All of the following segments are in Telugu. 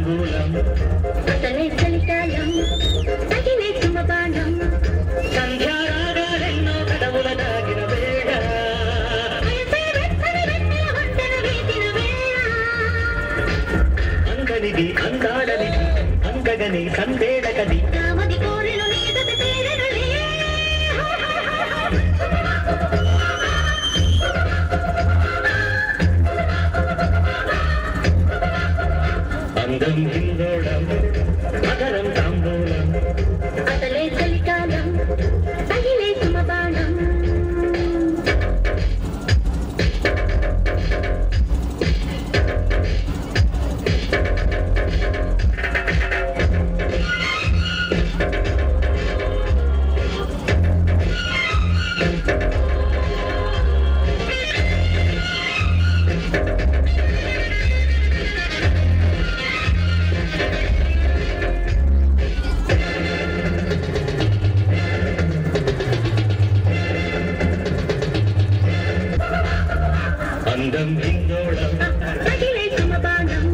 తాంబూలం అసలే చలికాలం తగిలే సుమబాణం సంధ్యారాగాలెన్నో కడవుల దాగిన వేళ అంగనిది అందాలనిది అంగగని సందేడకది అందం హిందోళం మకరం తాంబూలం అసలే చలికాలం తగిలే సుమబాణం అందం హిందోళం తగిలే సుమబాణం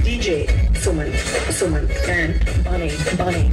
DJ Suman and Bonnie.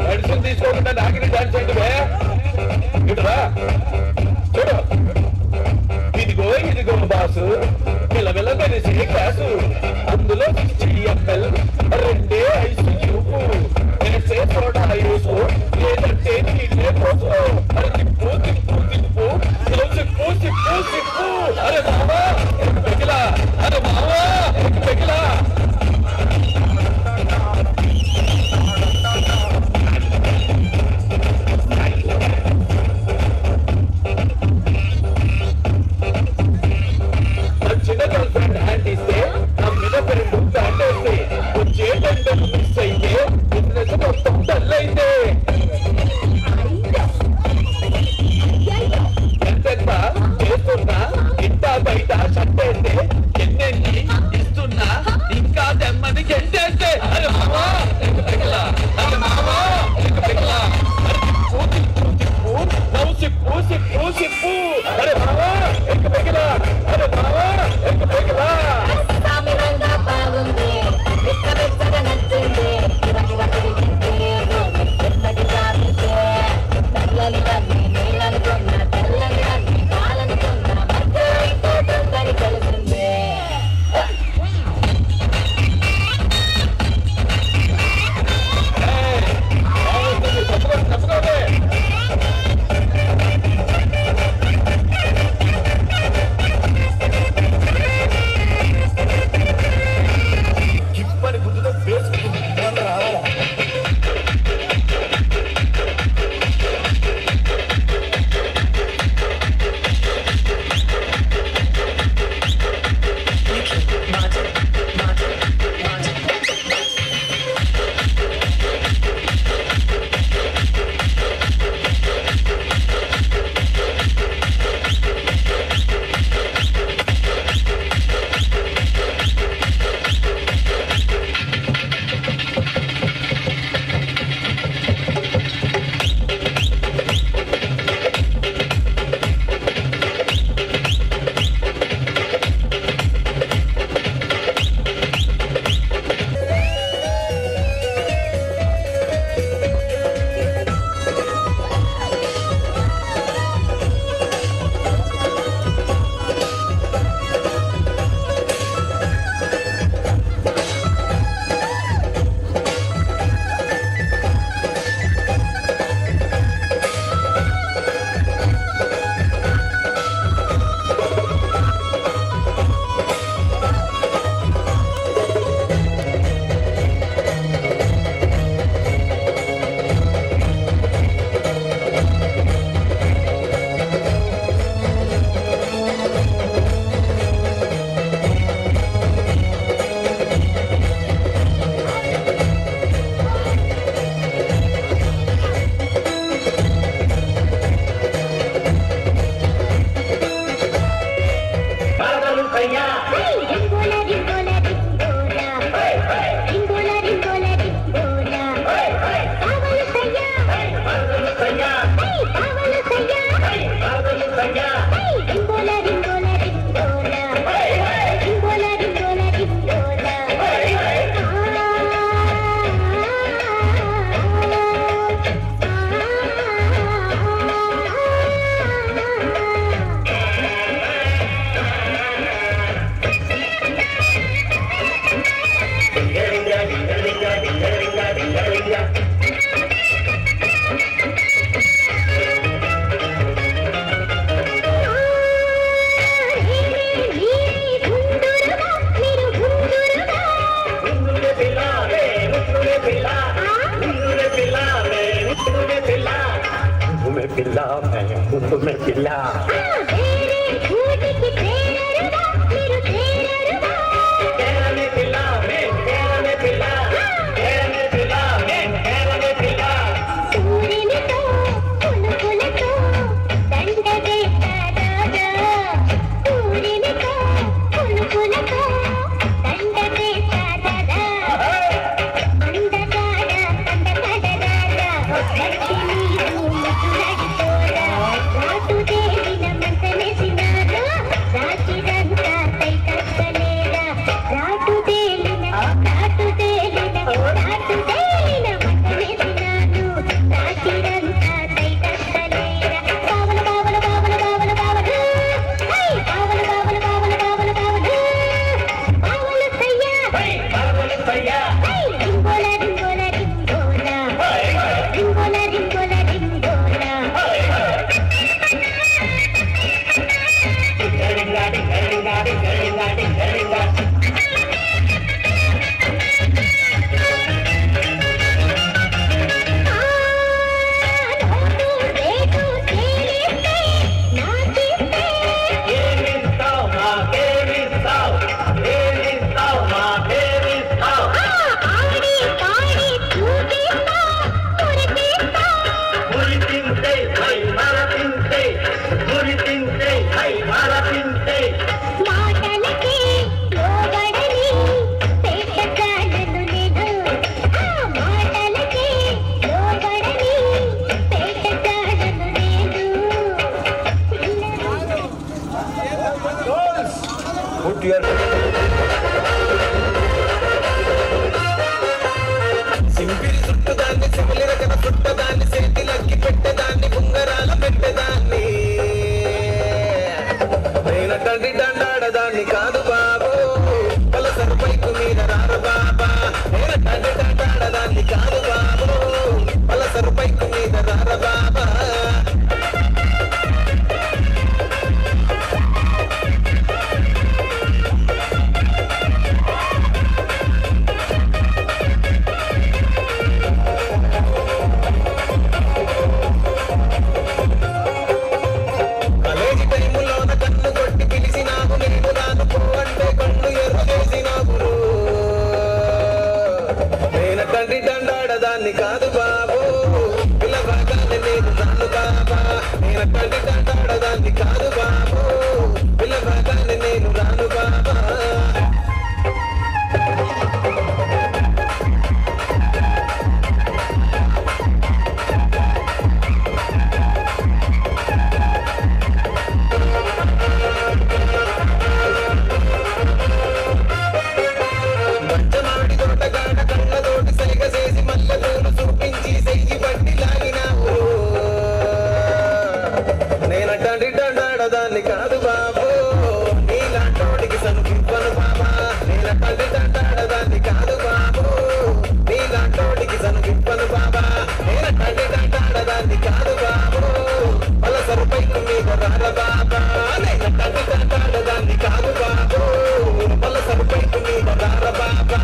Medicine తీసుకోకుండా నాకిని డాన్స్ ఏంటివే ఇటురా చూడు ఇదిగో ఇదిగో బాసు పిల్లవిల్ల మెరిసే గ్లాసు అందులో 60 ml రెండే ఐసు చూపు వేసే సోడా యూసు లేదంటే నీళ్ళే పోసు అరే తిప్పు తిప్పు తిప్పు సిప్పు సిప్పు సిప్పు అరే మావా పెగిలా అరే మావా పెగిలా చిన్న గర్ల్ ఫ్రెండ్ హ్యాండ్ ఇస్తే నా మీద ఫ్రెండ్ హ్యాండ్ వేస్తే వచ్చే దండలు మిస్ అయితే బిజినెస్ మొత్తం డల్ అయితే ఎంతెంత చేస్తున్నా ఇంట బయట షర్ట్ వేస్తే ఎన్నెన్ని ఇస్తున్నా ఇంకా దెమ్మని గెంటేస్తే అరే మావా పెగలా అరే మావా పెగలా తిప్పు తిప్పు తిప్పు నవ్వు సిప్పు సిప్పు సిప్పు అరే మావా పెగలా అరే మావా పెగలా రాటు తేలిన సింపిరి చుట్టదాన్ని సిమిలి రకన చుట్టదాన్ని చేతిలక్కి పెట్టేదాన్ని ఉంగరాల పెట్టేదాన్ని నేను తండ్రి దండాడదాన్ని కాదు బాబు పలసరు పైకు మీద రార బాబా నేను తండ్రి దండాడదాన్ని కాదు బాబు పలసరు పైకు మీద రార బాబా దండాడదాన్ని కాదు బాబు పిల్లబాగానే నేను రాను బాబా నేను తండ్రి దండాడదాన్ని కాదు బాబు పిల్లబాగానే నేను రాను బాబా దాన్ని కాదు బాబు నీలాంటోడికి సనుకివ్వను బాబా నేను తండ్రి దండాడదాన్ని కాదు బాబు నీలాంటోడికి సనుకివ్వను బాబా నేను తండ్రి దండాడదాన్ని కాదు బాబు పలసరు పైకు మీద రార బాబా నేను తండ్రి దండాడదాన్ని కాదు బాబు పలసరు పైకు మీద రార బాబా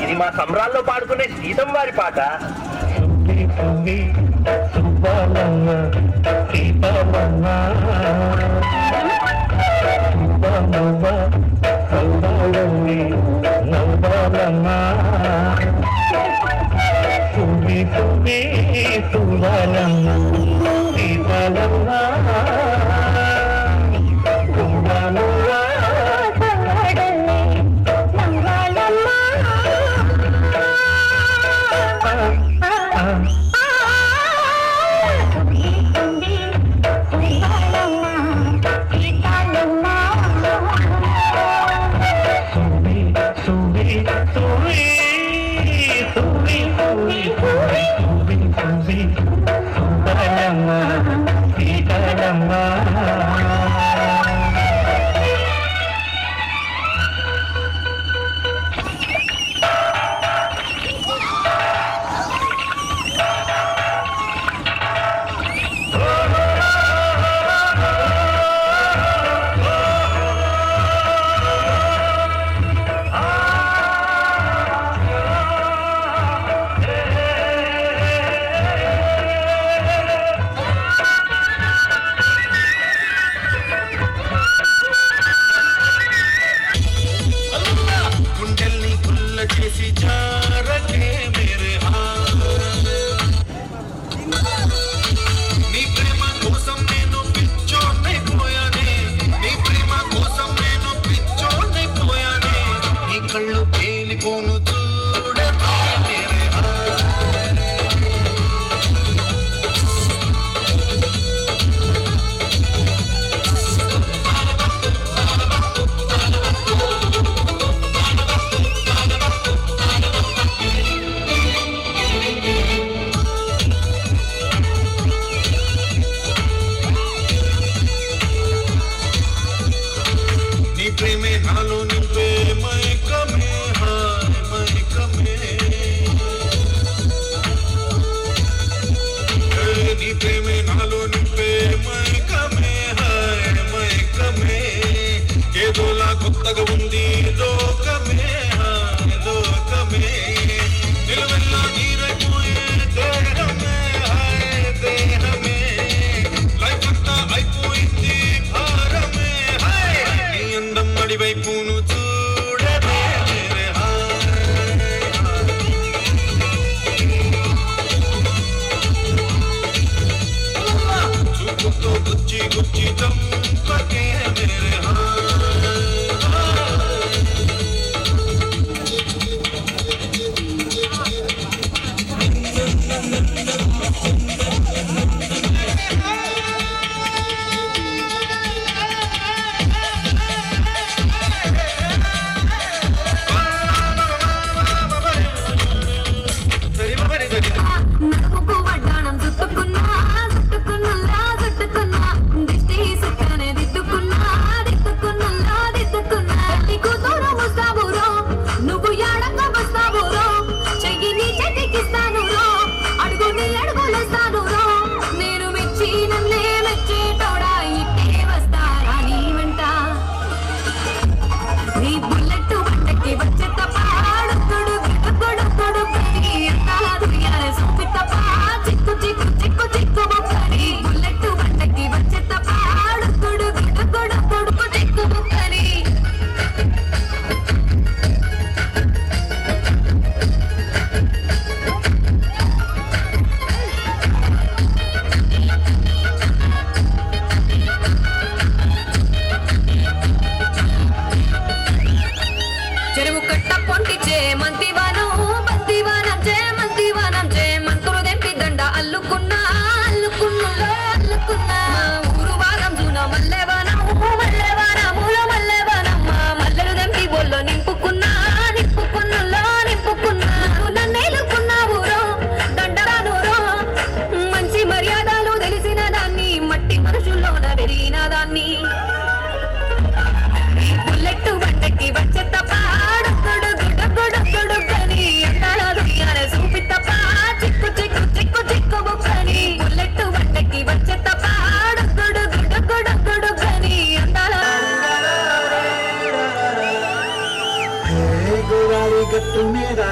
ఇది మా సంబరాల్లో పాడుకునే సీతం వారి పాట.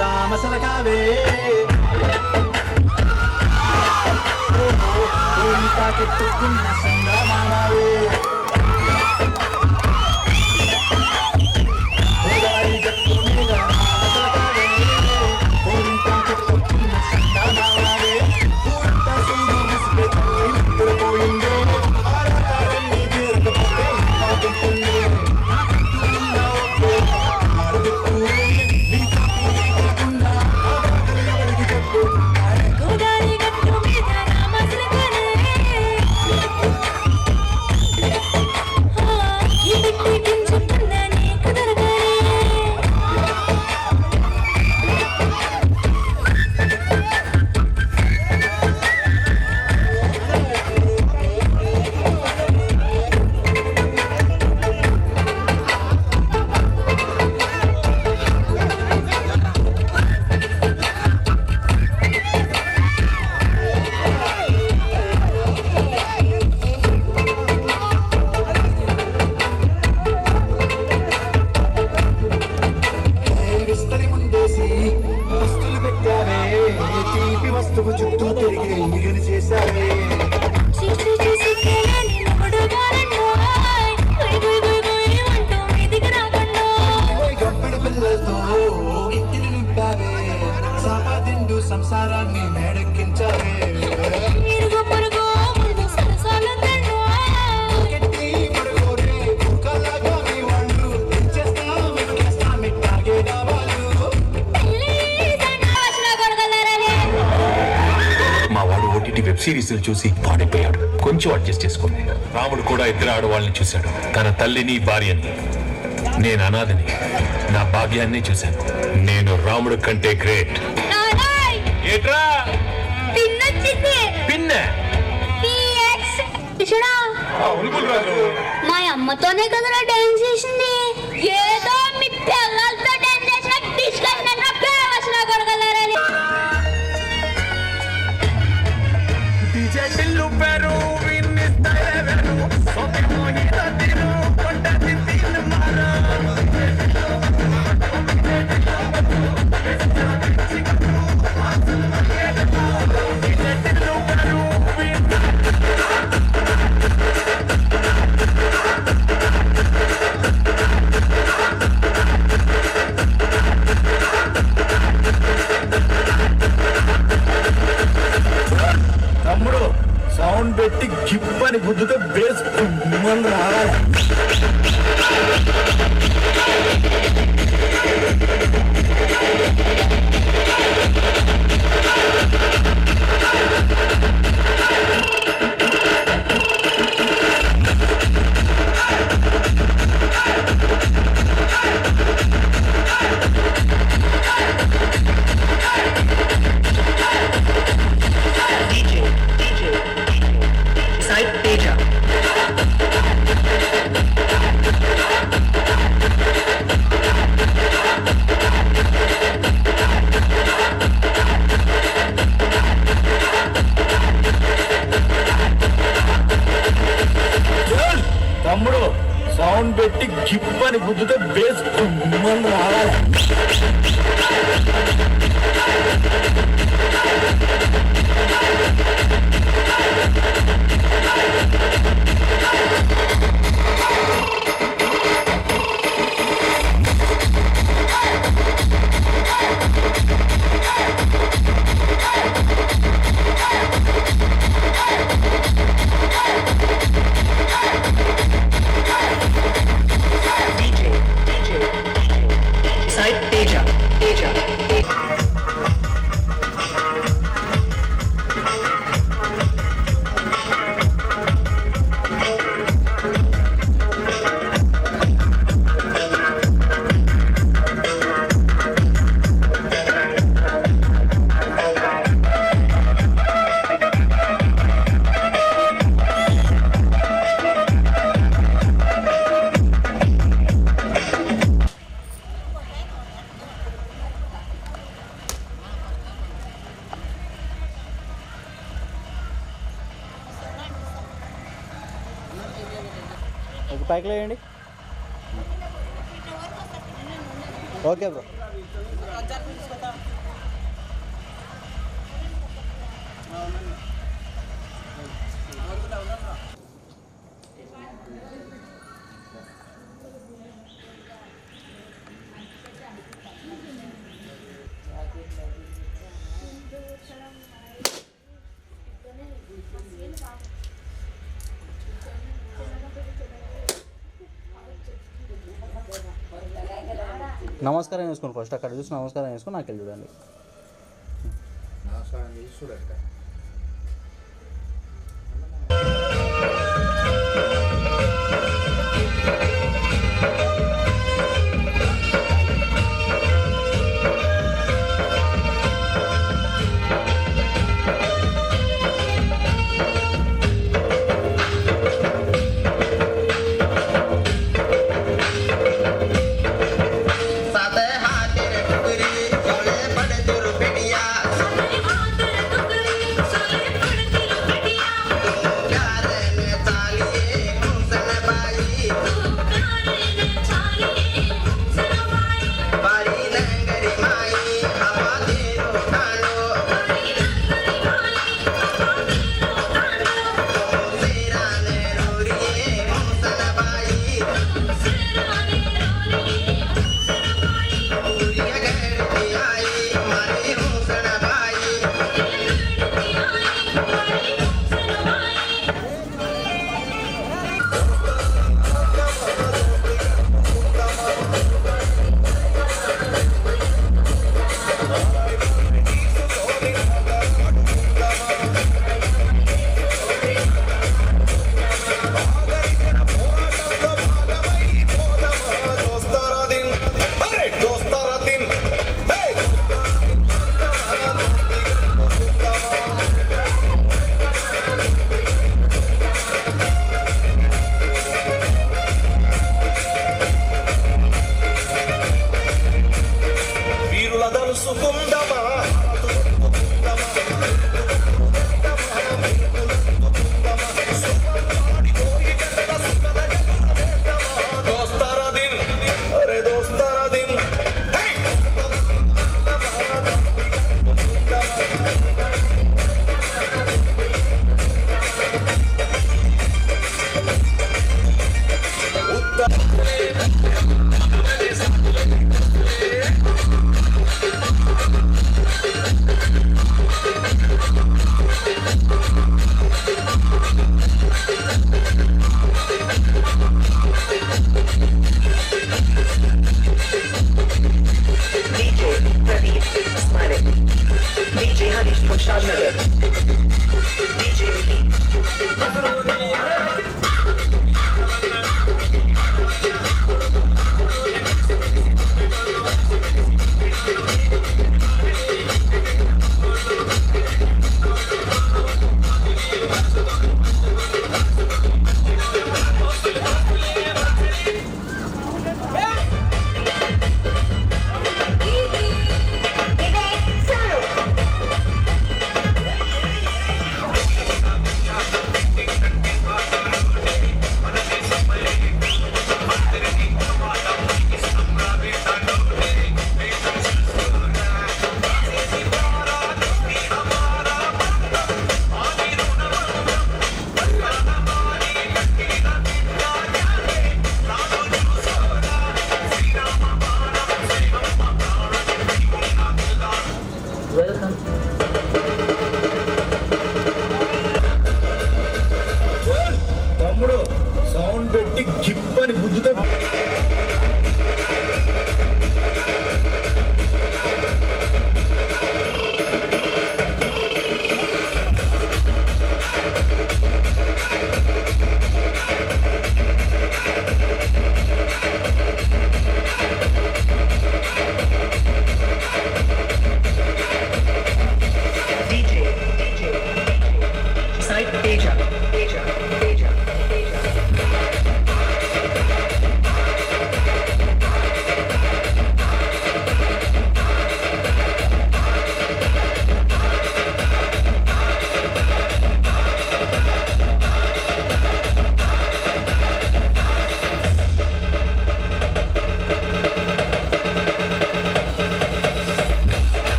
రామసల కావే తాకెత్తుకున్న సంగమావే చుట్టూ తిరిగి మిగిలి చేశావే గప్పడి పిల్లలతో ఇంటిని నింపావే సాపాదిండు సంసారాన్ని మేడెక్కించావే గట్టి పడుకోరే కుక్కలాగా మీ వాళ్ళు చేస్తా మిట్టాగే వాళ్ళు ఓటీటీ వెబ్ సిరీస్ చూసి పాడైపోయాడు. కొంచెం అడ్జస్ట్ చేసుకుంది. రాముడు కూడా ఇద్దరు ఆడవాళ్ళని చూశాడు. తన తల్లిని భార్యని. నేను అనాథని. నా భాగ్యాన్ని చూశాను. నేను రాముడు కంటే గ్రేట్. ఏట్రా పిన్న మా అమ్మతోనే కదరా డాన్స్ చేసింది. ఏదో మీ పిల్లలతో డాన్స్ చేసిన డిస్కషన్ వచ్చిన కొడగలరని చెల్లు పెరు విన్నిస్తాయెవరు సోమోహిత తిరు కొండది తిరు మారా తమ్ముడు సౌండ్ పెట్టి గిప్పని గుద్దుతో బేస్ కుమ్మని రావాలి. తమ్ముడు సౌండ్ పెట్టి గిప్పని గుద్దుతో బేస్ కుమ్మని రావాలి. పైకి లేయండి. Okay bro. నమస్కారం చేసుకోండి ఫస్ట్ అక్కడ చూసి నమస్కారం చేసుకొని నాకు వెళ్ళి చూడండి. నమస్కారం చేసి చూడండి.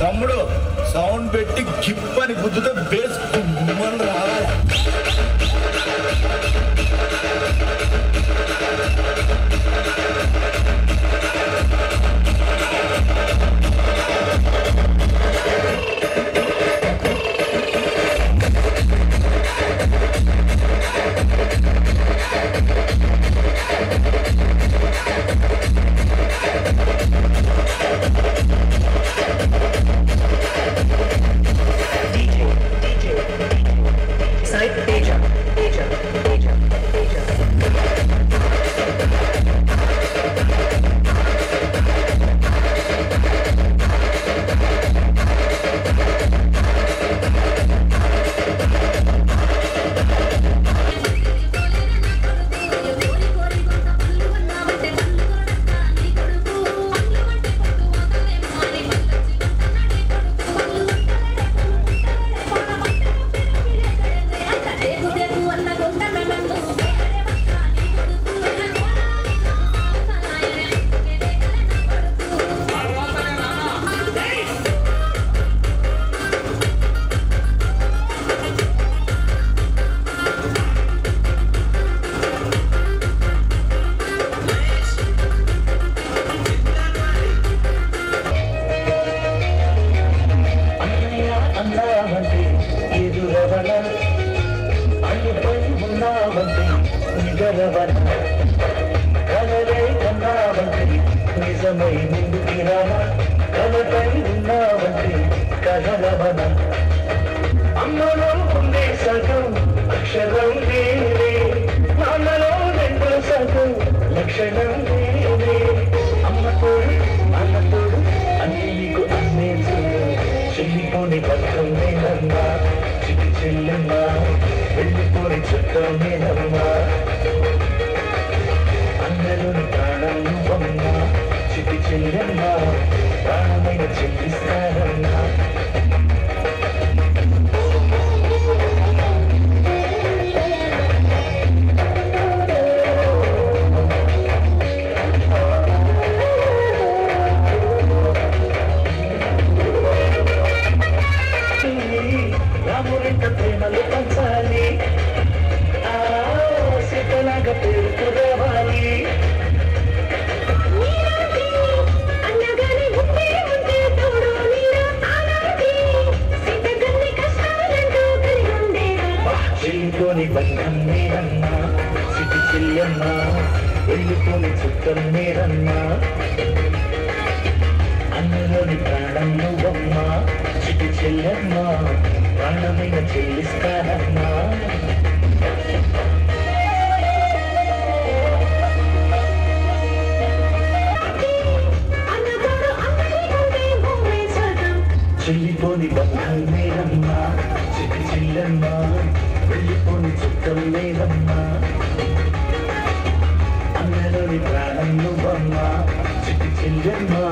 తమ్ముడు సౌండ్ పెట్టి గిప్ అని గుద్దుతో బేస్ గుమ్మని రావాలి. నిజమై ముందుకి రావా కలపై ఉన్నావంటే కథలవన అమ్మలో ఉండే సగం అక్షరం వేరే నాన్నలో రెండు సగం లక్షణం వేరే అమ్మతోడు అన్నతోడు అన్ని నీకు అన్నేసు చెల్లిపోని పత్రం నేనమ్మా చిటి చెల్లెమ్మా వెళ్ళిపోని చుట్టం నేనమ్మా అందరూ ప్రాణం నువ్వమ్మా చిటి చెల్లెమ్మా ప్రాణమైన చెల్లిస్తారమ్మా రాముడింత ప్రేమలు పంచాలి సీతలాగా పేరుకు రావాలి చెల్లిపోని బంధం నేనన్నా సిటి చెల్లెమ్మా వెళ్ళిపోని చుట్టం నేనన్నా అన్నలోని ప్రాణం నువ్వమ్మా చిటి చెల్లెమ్మా ప్రాణమైన చెల్లిస్తానమ్మా చెల్లిపోని బంధం నేనమ్మా చిటి చెల్లెమ్మా వెళ్ళిపోని చుట్టం నేనమ్మా అన్నలోని ప్రాణం నువ్వమ్మా చిటి చెల్లెమ్మా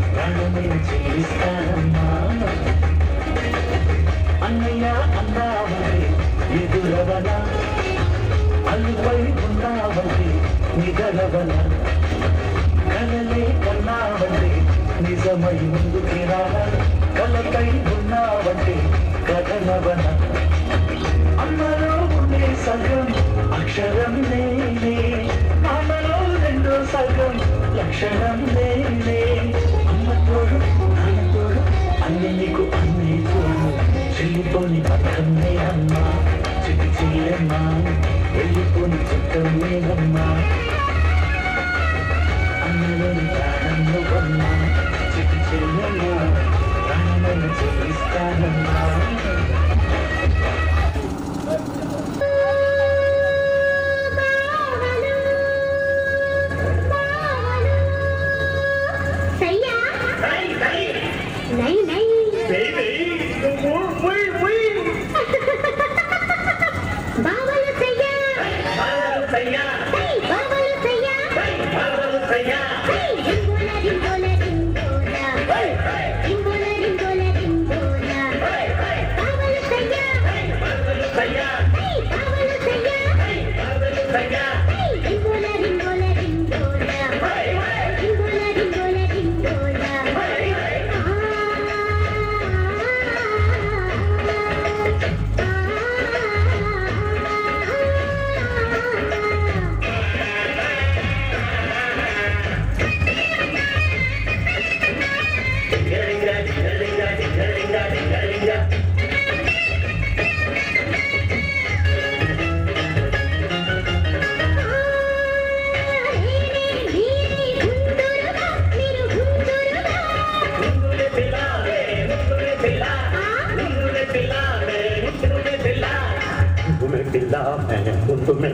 ప్రాణమైన చెల్లిస్తానమ్మా అన్నయ్య అన్నావంటే ఎదురవన అల్లుపై ఉన్నావంటే నిగలవన కలలే కన్నావంటే నిజమై ముందుకి రావా కలపై ఉన్నావంటే కథలవన అమ్మలో ఉండే సగం అక్షరం నేనే అమ్మలో రెండో సగం లక్షణం నేనే అమ్మతోడు నాన్నతోడు అన్ని నీకు అన్నీ తోడు చెల్లిపోని పక్కం నేనమ్మా చిటి చెల్లెమ్మా వెళ్ళిపోని చుట్టం నేనమ్మా అన్నలోని ప్రాణం నువ్వమ్మా చిటి చెల్లెమ్మా ప్రాణమైన చెల్లిస్తానమ్మా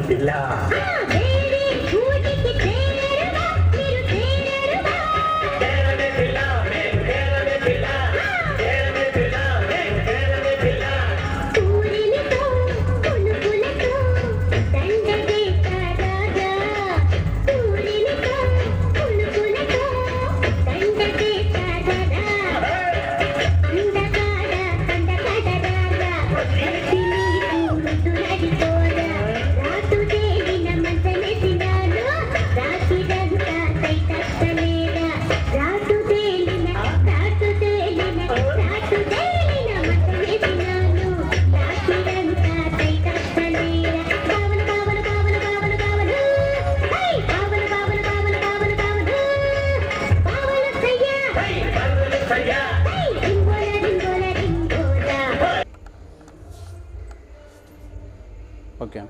పిల్ల ఓకే.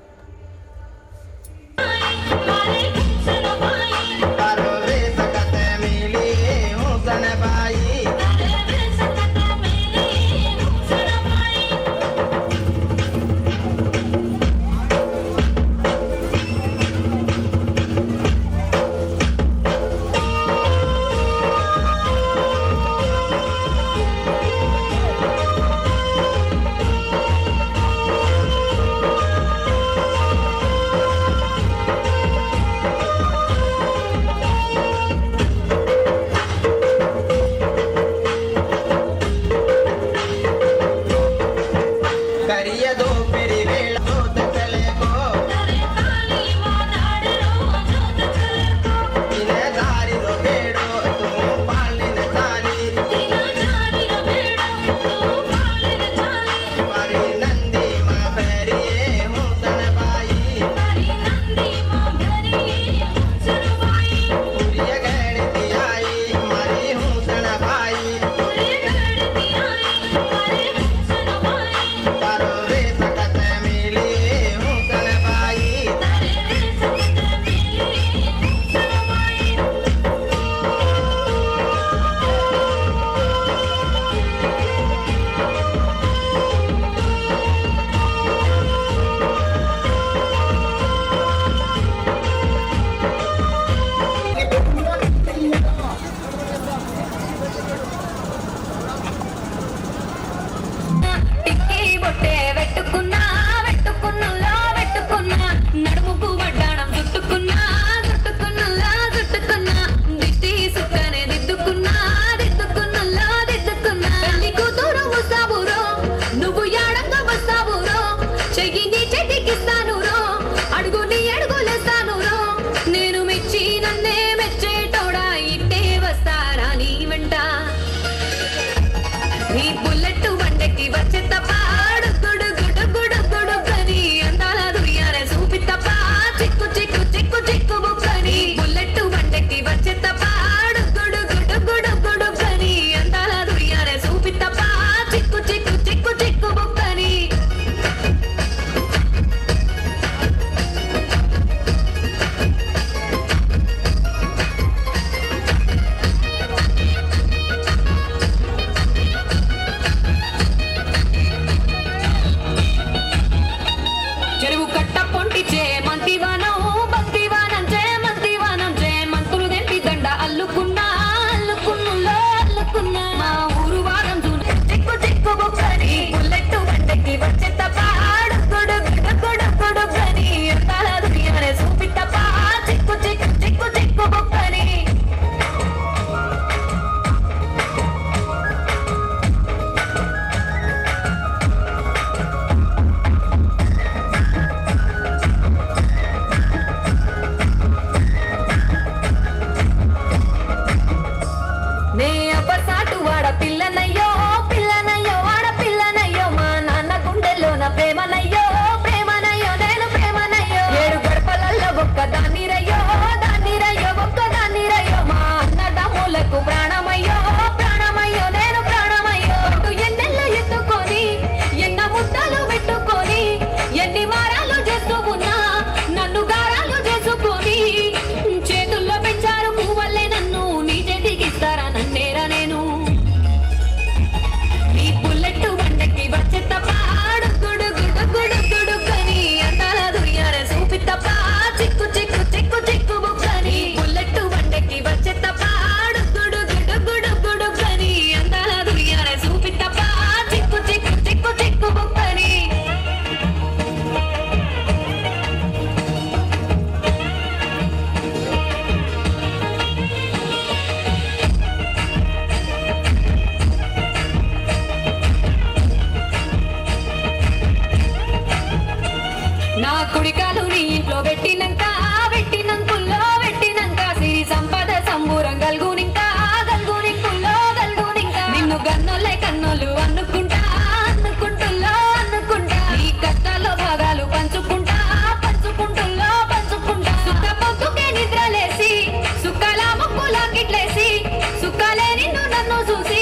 నన్ను చూసి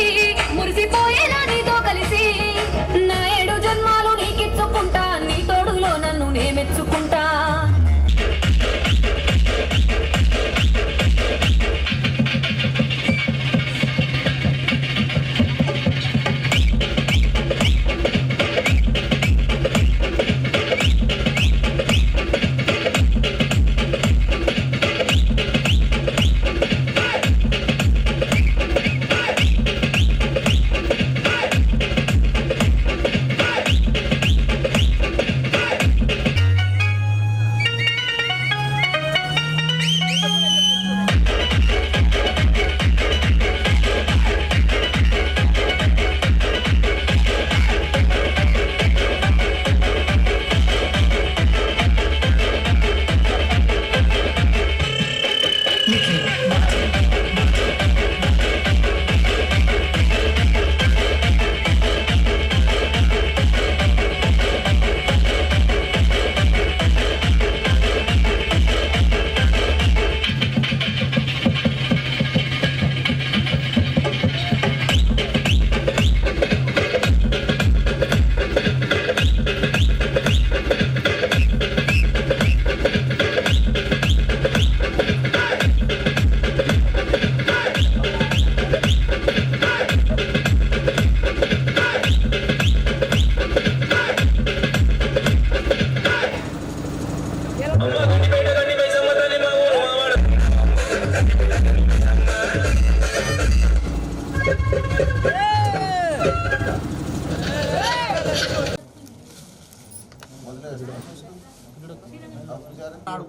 మురిసిపోయేలా నీతో కలిసి నా 7 జన్మాలు నీకిచ్చుకుంటా నీ తోడులో నన్ను నే మెచ్చుకుంటా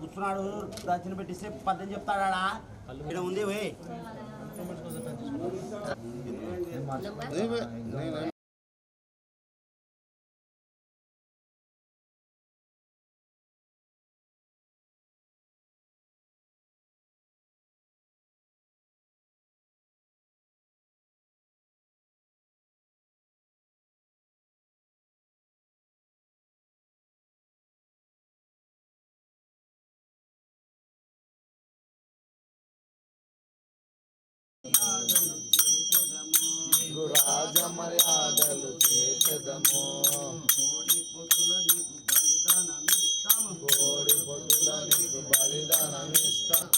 కూర్చున్నాడు దర్శనం పెట్టిస్తే పద్దెం చెప్తాడా ఇక్కడ ఉంది రాజ మర్యాదలు చేసదము కోడి పొద్దుల నీకు బలిదానమిస్తాం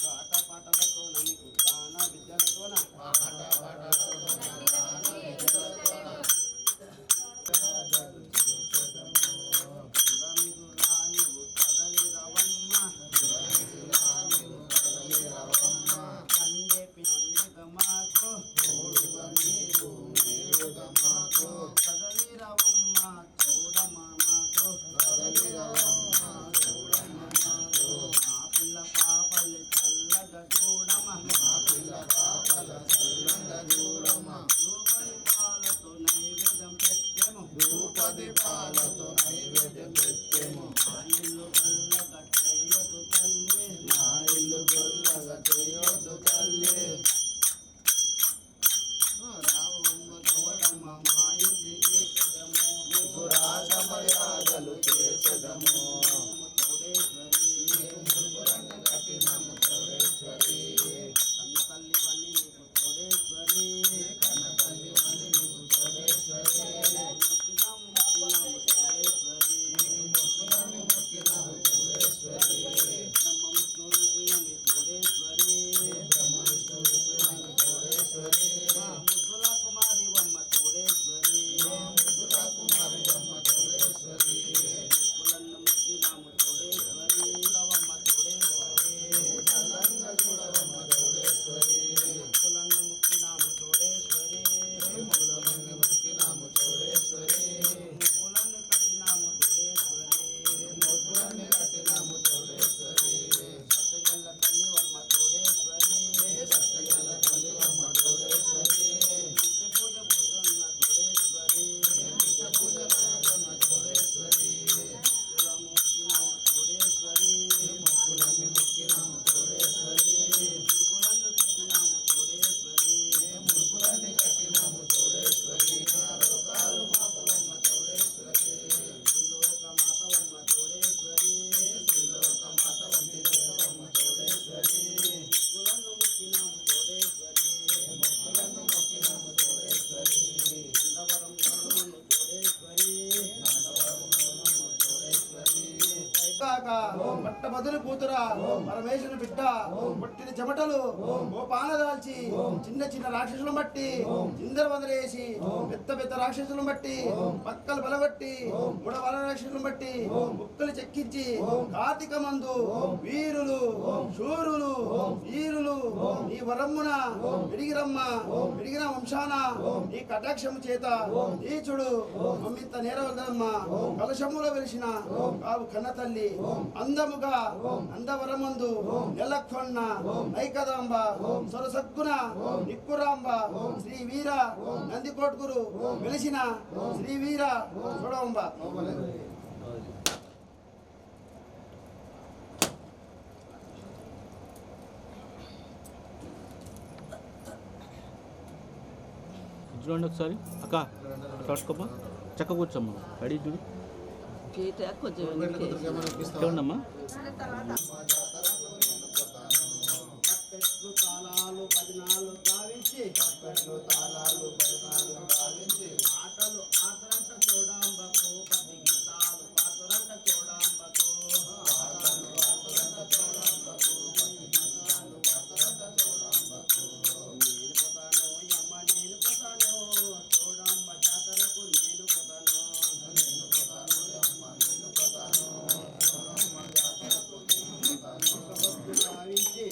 పిల్ల పాపల్ని చల్లగా చూడమా కాక పట్టబదులు కూతురా పరమేశ్వరుని బిడ్డ పుట్టిన చెమటలు ఓ పాన దాల్చి చిన్న చిన్న రాక్షసులను బట్టి చిందర వదిలేసి పెద్ద పెద్ద రాక్షసులను బట్టి పక్కలు బలబట్టి మూడ బల రాక్షసులను బట్టి ముక్కలు చెక్కించి కార్తీక మందు వీరులు శూరులు వీరులు నీ వరమ్మున విడిగిరమ్మ విడిగిన వంశాన నీ కటాక్షము చేత నీచుడు మమ్మింత నేరవద్దమ్మ కలశములో వెలిసిన కావు కన్న తల్లి అందముగా అందవరమందు నెలకొన్న నైకదాంబ సొరసగ్గున నిక్కురాంబ శ్రీ వీర నందికోట్గురు వెలిసిన శ్రీ వీర చూడంబ చూడండి ఒకసారి అక్క కట్టుకోపా చక్క కూర్చోమ్మా రెడీ చూడు చూడమ్మా తాళాలు పదినాలు గావించి ఆటలు ఆటలంట చూడంబకు పది గీతాలు పాటలంట చూడంబకు నేను పోతాను యమ్మ నేను పోతాను చూడంబ జాతరకు నేను పోతాను గావించి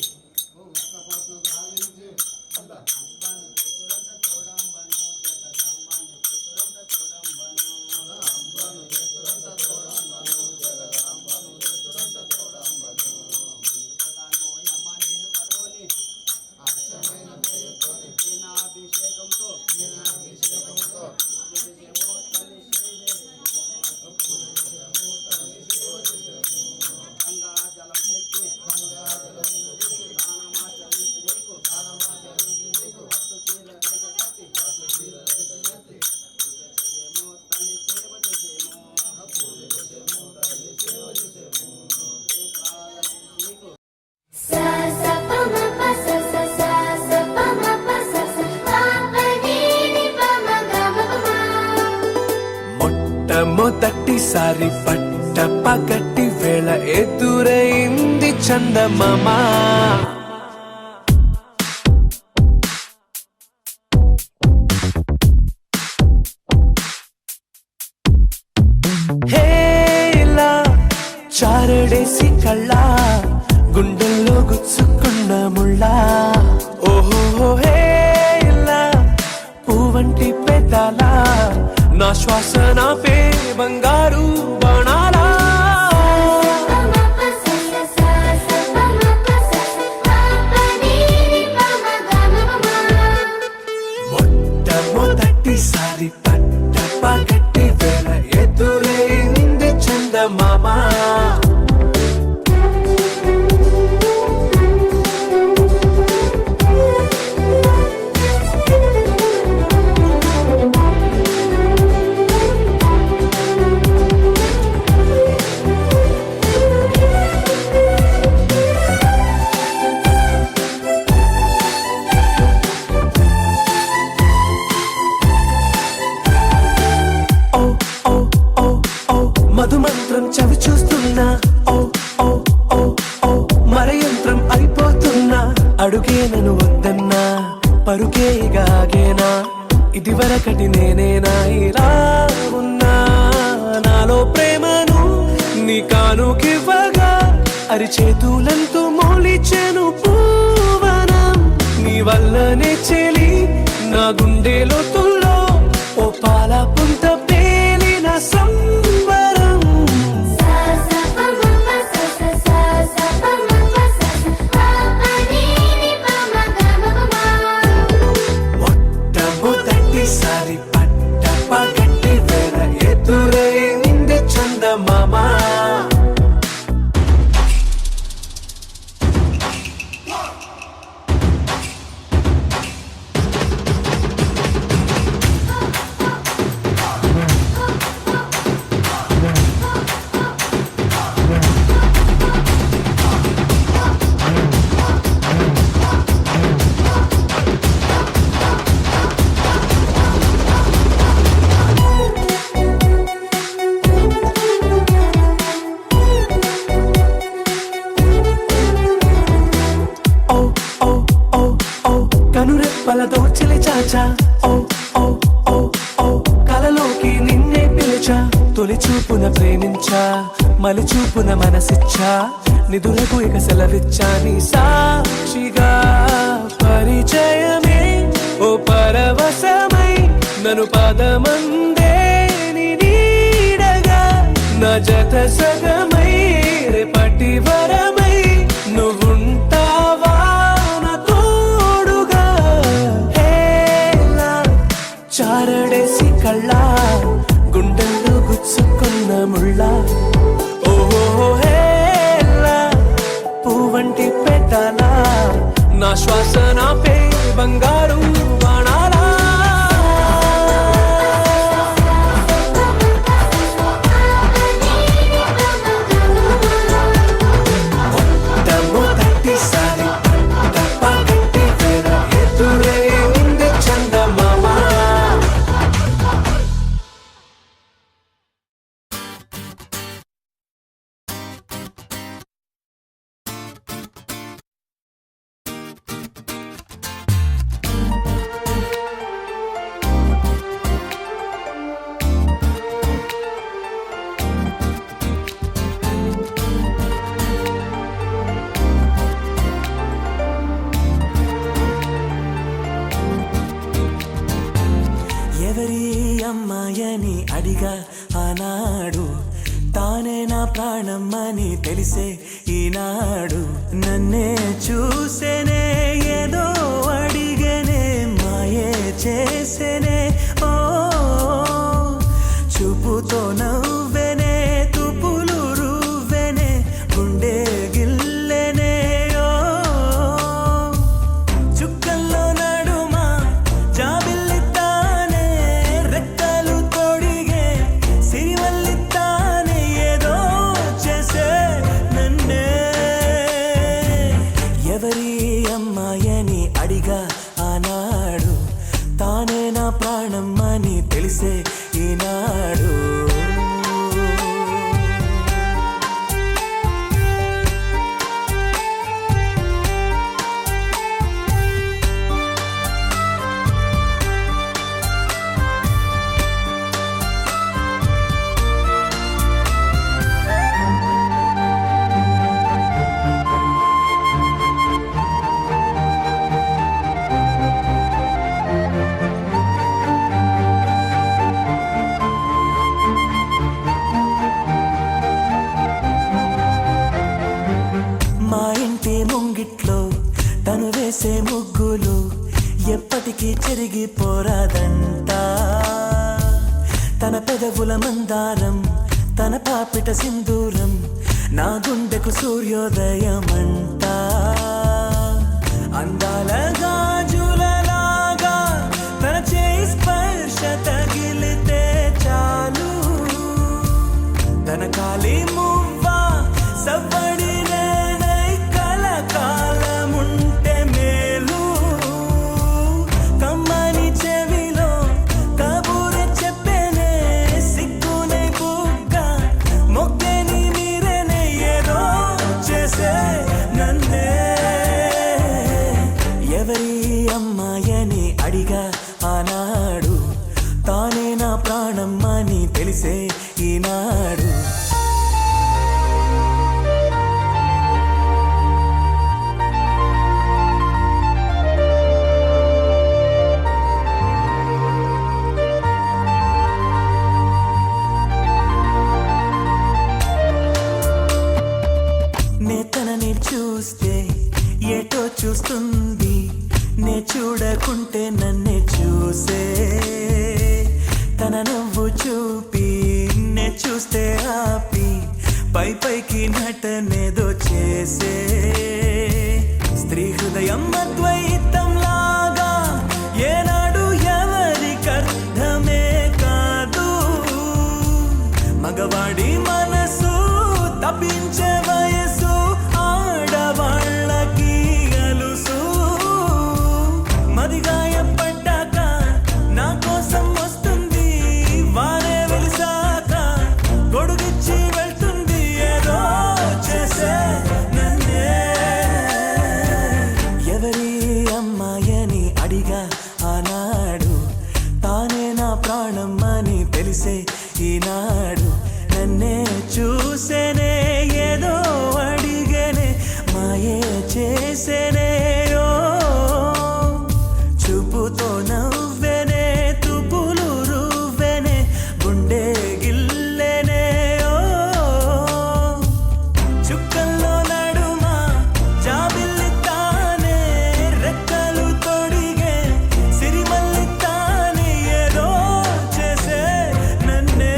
మొదటిసారి పట్ట పగటి వేళ ఎదురైంది చందమామ హేలా చారడేసి కళ్ళ గుండెల్లో గుచ్చుకున్న ముళ్ళ ఓహో హేలా పువ్వంటి పెదాల నా శ్వాస నాపే బంగారు బాణాలా మొట్టమొదటిసారి పట్ట పగటి వేళ ఎదురైంది చందమామ మధుమంత్రం చవి చూస్తున్నా ఓ ఓ ఓ ఓ మరయంత్రం అయిపోతున్నా అడుగే నన్ను వద్దన్నా పరుగే గాగేనా ఇది వరకటి నేనేనా ఇలా ఉన్నా నాలో ప్రేమను నీ కానుకివ్వగా అరిచేతులంతో మోలిచెను పూవనం నీ వల్లనే చెలి నా గుండెలో తుల్లో ఓ పాల పుంత పేలిన సంబరం మొట్టమొదటిసారి పట్ట పగటి వేళ ఎదురైంది చందమామ పిలిచా తొలి చూపున ప్రేమించా మలి చూపున మనసిచ్చా నిధులకు ఇక సెలవిచ్చా నీ సాక్షిగా పరిచయమే ఓ పరవశమై నన్ను పదమందే నీ నీడగా నా జత సగమై రేపటి వరమై నువ్వుంటావా నా తోడుగా హేలా చారడేసి కళ్ళ గుండెల్లో గుచ్చుకున్న ముళ్ళ ఓహో హేలా పువ్వంటి పెట్టాలా నా శ్వాస నాపే బంగారు బాణాలా దమ్ము తట్టిసారి తప్ప కట్టి వేర ఎదురే ఉంది చందమామ ఎవరి అమ్మాయని అడిగా ఆనాడు తానే నా ప్రాణమ్మని తెలిసే ఈనాడు నన్నే చూసేనే ఏదో అడిగనే మాయే చేసేనే ఓ చూపుతో నవ్వెనే తుపులు రువ్వెనే గుండె గిల్లెనే ఓ చుక్కల్లో నడుమా జాబిల్లితానే రెక్కలు తొడిగే సిరివల్లితానే ఏదో చేసే నన్నే ఎవరి అమ్మాయని అడిగా ఆనాడు తానే నా ప్రాణమ్మని తెలిసే ఈనాడు మా ఇంటి ముంగిట్లో తను వేసే ముగ్గులు ఎప్పటికీ చెరిగిపోరాదంట తన పెదవుల మందారం తన పాపిట సింధూరం నా గుండెకు సూర్యోదయమంట అందాల గాజులలాగా తన చేయి స్పర్శ తగిలితే చాలు తన కాలి మువ్వా సవ్వడినే కలకాలముంటే మేలు కమ్మని చెవిలో కబూరె చెప్పేనే సిగ్గునే బుగ్గ మొక్కేని మీరేనే ఏదో చేసే నన్నే ఎవరి అమ్మాయని అడిగా ఆనాడు తానే నా ప్రాణమ్మని తెలిసే ఈనాడు తనని చూస్తే ఏటో చూస్తుంది నే చూడకుంటే నన్నే చూసే తన నవ్వు చూపి నే చూస్తే ఆపి పై పైకి నటనేదో చేసే స్త్రీ హృదయం అద్వైతం లాగా ఏనాడు ఎవరికర్థమే కాదు మగవాడి మనసు తప్పించే వయసు ఆడవాళ్ళకి అలుసు మదిగాయపడ్డాక నా కోసం వస్తుంది వారే వెలిసాక గొడుగిచ్చి వెళ్తుంది ఏదో చేసే నన్నే ఎవరి అమ్మాయని అడిగా ఆనాడు తానే నా ప్రాణమ్మని తెలిసే ఈనాడు నన్నే చూసేనే ఏదో అడిగేనే మాయే చేసేనే ఓ చూపుతో నవ్వెనే తుపులు రువ్వెనే గుండె గిల్లెనే ఓ చుక్కల్లో నడుమ జాబిల్లి తానే రెక్కలు తొడిగే సిరిమల్లి తానే ఏదో చేసే నన్నే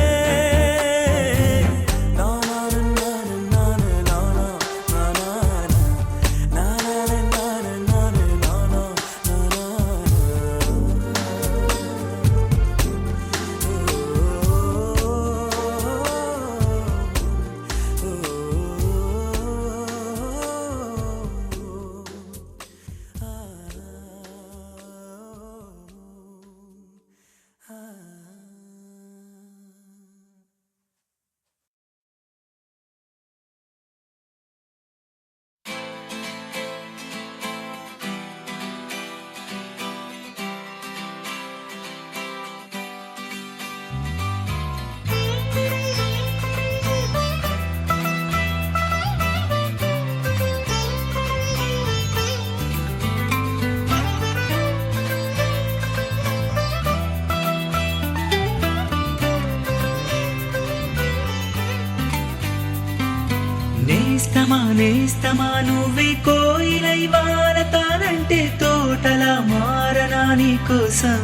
నేస్తమా నువ్వే కోయిలై వారతానంటే తోటలా మారనా నీకోసం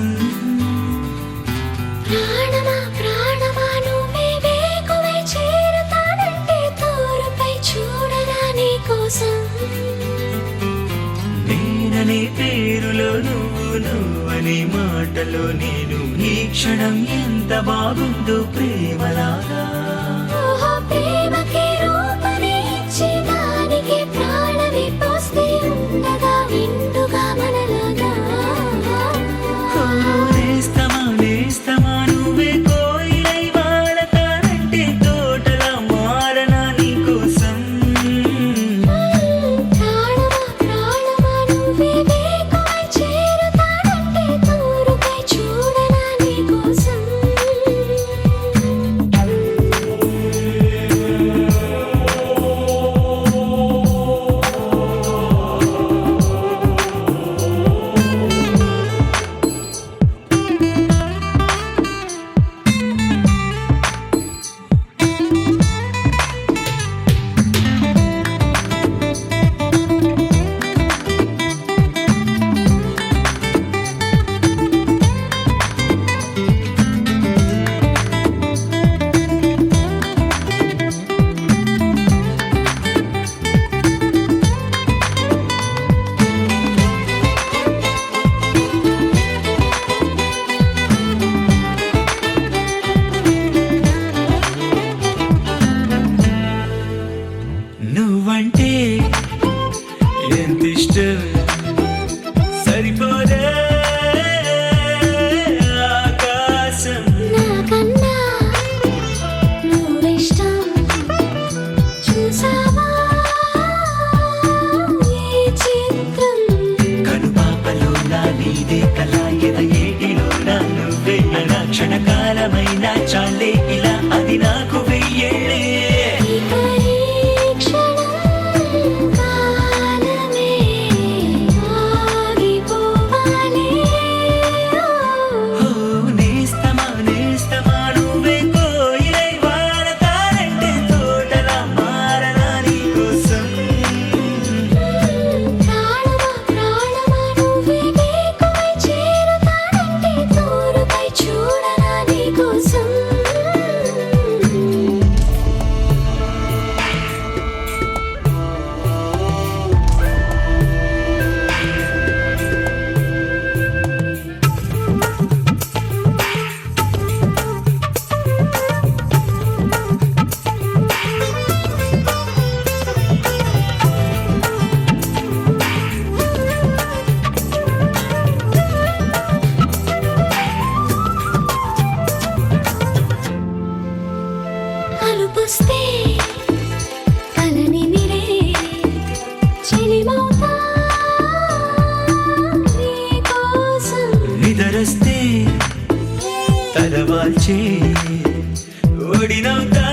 ప్రాణమా ప్రాణమా నువ్వే వేకువై చేరుతానంటే తోరుపై చూడరా నీకోసం నేననే పేరులో నువ్వనే మాటలో నేను ఈ క్షణం ఎంత బాగుందో ప్రేమలాగా ఓహో ప్రేమకి రూపమే ఇచ్చి దానికి ప్రాణమే పోస్తే ఉండగా నిండుగా మనలాగా నేస్తమా నువ్వే కోయిలై వాడతానంటే తోటలా మారనా నీకోసం ప్రాణమా ప్రాణమా నువ్వే వేకువై చేరుతానంటే తోరుపై చూడరా నీకోసం నువ్వంటే ఎంత ఇష్టం సరిపోదే ఆకాశం నాకన్నా నువ్విష్టం చూసావా ఈ చిత్రం కనుపాపలో నా నీదే కళ ఏటిలో నా నువ్వే నా క్షణకాలమైన చాలే ఇలా అది నాకు వెయ్యేళ్ళే ఇక ఈ క్షణం కాలమే ఆగిపోవాలి ఓ నేస్తమా నువ్వే కోయిలై వాడతానంటే తోటలా మారనా నీకోసం ప్రాణమా ప్రాణమా నువ్వే వేకువై చేరుతానంటే తోరుపై చూడరా నీకోసం అలుపుస్తే కలని మిరే చెలిమౌతా నీకోసం నిదరస్తే తలవాల్చే ఒడినవుతా